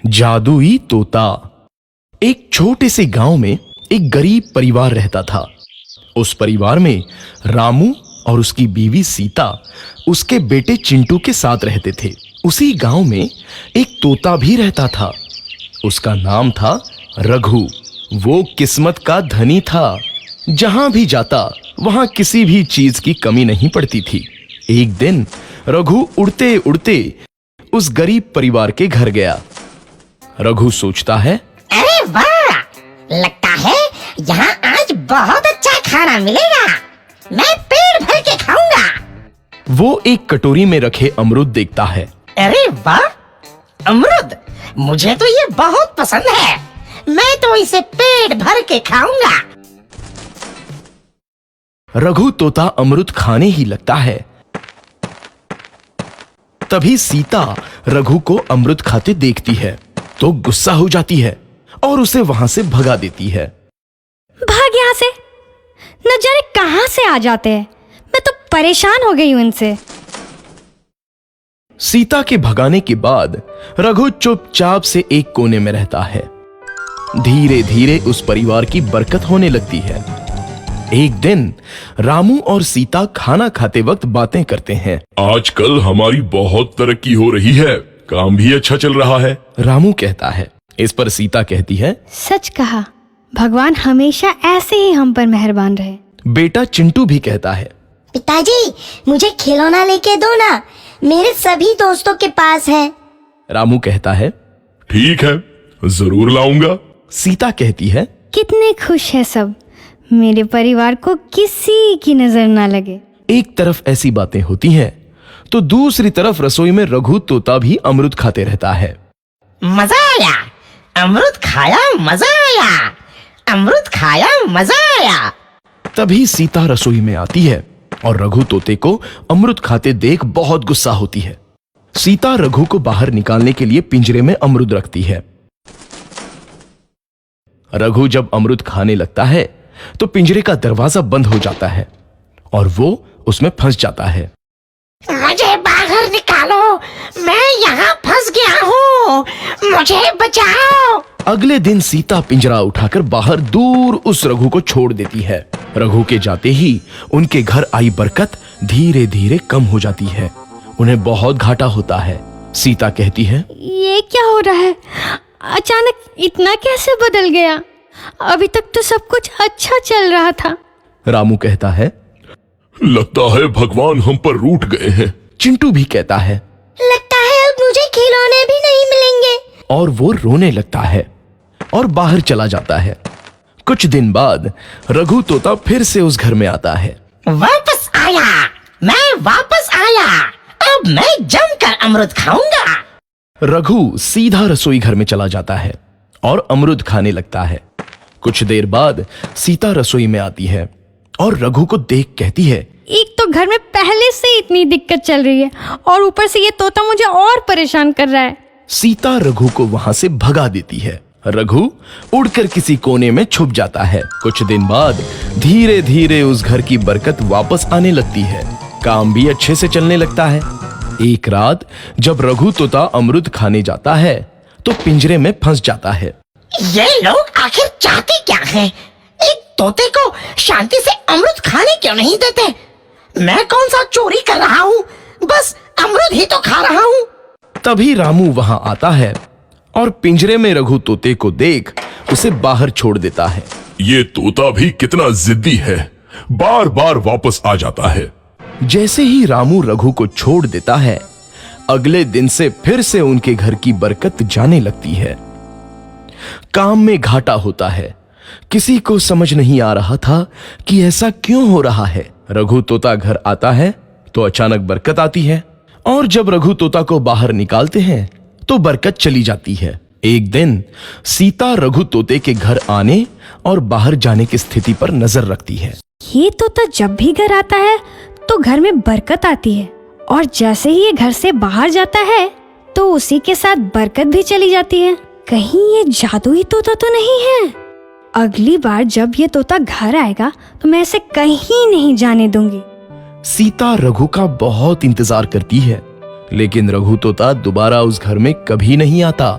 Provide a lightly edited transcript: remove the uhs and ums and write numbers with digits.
जादुई तोता। एक छोटे से गांव में एक गरीब परिवार रहता था। उस परिवार में रामू और उसकी बीवी सीता उसके बेटे चिंटू के साथ रहते थे। उसी गांव में एक तोता भी रहता था। उसका नाम था रघु। वो किस्मत का धनी था। जहां भी जाता वहां किसी भी चीज की कमी नहीं पड़ती थी। एक दिन रघु उड़ते उड़ते उस गरीब परिवार के घर गया। रघु सोचता है, अरे वाह, लगता है यहाँ आज बहुत अच्छा खाना मिलेगा। मैं पेट भर के खाऊंगा। वो एक कटोरी में रखे अमरूद देखता है। अरे वाह, अमरूद, मुझे तो ये बहुत पसंद है। मैं तो इसे पेट भर के खाऊंगा। रघु तोता अमरूद खाने ही लगता है। तभी सीता रघु को अमरूद खाते देखती है तो गुस्सा हो जाती है और उसे वहां से भगा देती है। भाग यहाँ से, न जाने कहां से आ जाते हैं। मैं तो परेशान हो गई हूं इनसे। सीता के भगाने के बाद रघु चुपचाप से एक कोने में रहता है। धीरे धीरे उस परिवार की बरकत होने लगती है। एक दिन रामू और सीता खाना खाते वक्त बातें करते हैं। आजकल हमारी बहुत तरक्की हो रही है, काम भी अच्छा चल रहा है। रामू कहता है। इस पर सीता कहती है, सच कहा, भगवान हमेशा ऐसे ही हम पर मेहरबान रहे। बेटा चिंटू भी कहता है, पिताजी, मुझे खिलौना लेके दो ना, मेरे सभी दोस्तों के पास है। रामू कहता है, ठीक है, जरूर लाऊंगा। सीता कहती है, कितने खुश है सब, मेरे परिवार को किसी की नजर ना लगे। एक तरफ ऐसी बातें होती हैं तो दूसरी तरफ रसोई में रघु तोता भी अमरूद खाते रहता है। मजा आया, अमरूद खाया, मजा आया, अमरूद खाया, मजा आया। तभी सीता रसोई में आती है और रघु तोते को अमरूद खाते देख बहुत गुस्सा होती है। सीता रघु को बाहर निकालने के लिए पिंजरे में अमरूद रखती है। रघु जब अमरूद खाने लगता है तो पिंजरे का दरवाजा बंद हो जाता है और वो उसमें फंस जाता है। मुझे बाहर निकालो, मैं यहाँ फंस गया हूँ, मुझे बचाओ। अगले दिन सीता पिंजरा उठाकर बाहर दूर उस रघु को छोड़ देती है। रघु के जाते ही उनके घर आई बरकत धीरे धीरे कम हो जाती है। उन्हें बहुत घाटा होता है। सीता कहती है, ये क्या हो रहा है, अचानक इतना कैसे बदल गया? अभी तक तो सब कुछ अच्छा चल रहा था। रामू कहता है, लगता है भगवान हम पर रूठ गए हैं। चिंटू भी कहता है, लगता है अब मुझे खिलौने भी नहीं मिलेंगे। और वो रोने लगता है और बाहर चला जाता है। कुछ दिन बाद रघु तोता फिर से उस घर में आता है। वापस आया, मैं वापस आया, अब मैं जमकर अमरूद खाऊंगा। रघु सीधा रसोई घर में चला जाता है और अमरूद खाने लगता है। कुछ देर बाद सीता रसोई में आती है और रघु को देख कहती है, एक तो घर में पहले से इतनी दिक्कत चल रही है और ऊपर से ये तोता मुझे और परेशान कर रहा है। सीता रघु को वहां से भगा देती है। रघु उड़कर किसी कोने में छुप जाता है। कुछ दिन बाद धीरे धीरे उस घर की बरकत वापस आने लगती है। काम भी अच्छे से चलने लगता है। एक रात जब रघु तोता अमरूद खाने जाता है तो पिंजरे में फंस जाता है। ये लोग आखिर चाहते क्या हैं? एक तोते को शांति से अमरूद खाने क्यों नहीं देते? मैं कौन सा चोरी कर रहा हूँ? बस अमरूद ही तो खा रहा हूँ। तभी रामू वहां आता है और पिंजरे में रघु तोते को देख उसे बाहर छोड़ देता है। ये तोता भी कितना जिद्दी है, बार बार वापस आ जाता है। जैसे ही रामू रघु को छोड़ देता है, अगले दिन से फिर से उनके घर की बरकत जाने लगती है। काम में घाटा होता है। किसी को समझ नहीं आ रहा था कि ऐसा क्यों हो रहा है। रघु तोता घर आता है तो अचानक बरकत आती है और जब रघु तोता को बाहर निकालते हैं तो बरकत चली जाती है। एक दिन सीता रघु तोते के घर आने और बाहर जाने की स्थिति पर नजर रखती है। ये तोता जब भी घर आता है तो घर में बरकत आती है और जैसे ही ये घर से बाहर जाता है तो उसी के साथ बरकत भी चली जाती है। कहीं ये जादुई तोता तो नहीं है? अगली बार जब ये तोता घर आएगा तो मैं इसे कहीं नहीं जाने दूंगी। सीता रघु का बहुत इंतजार करती है लेकिन रघु तोता दोबारा उस घर में कभी नहीं आता।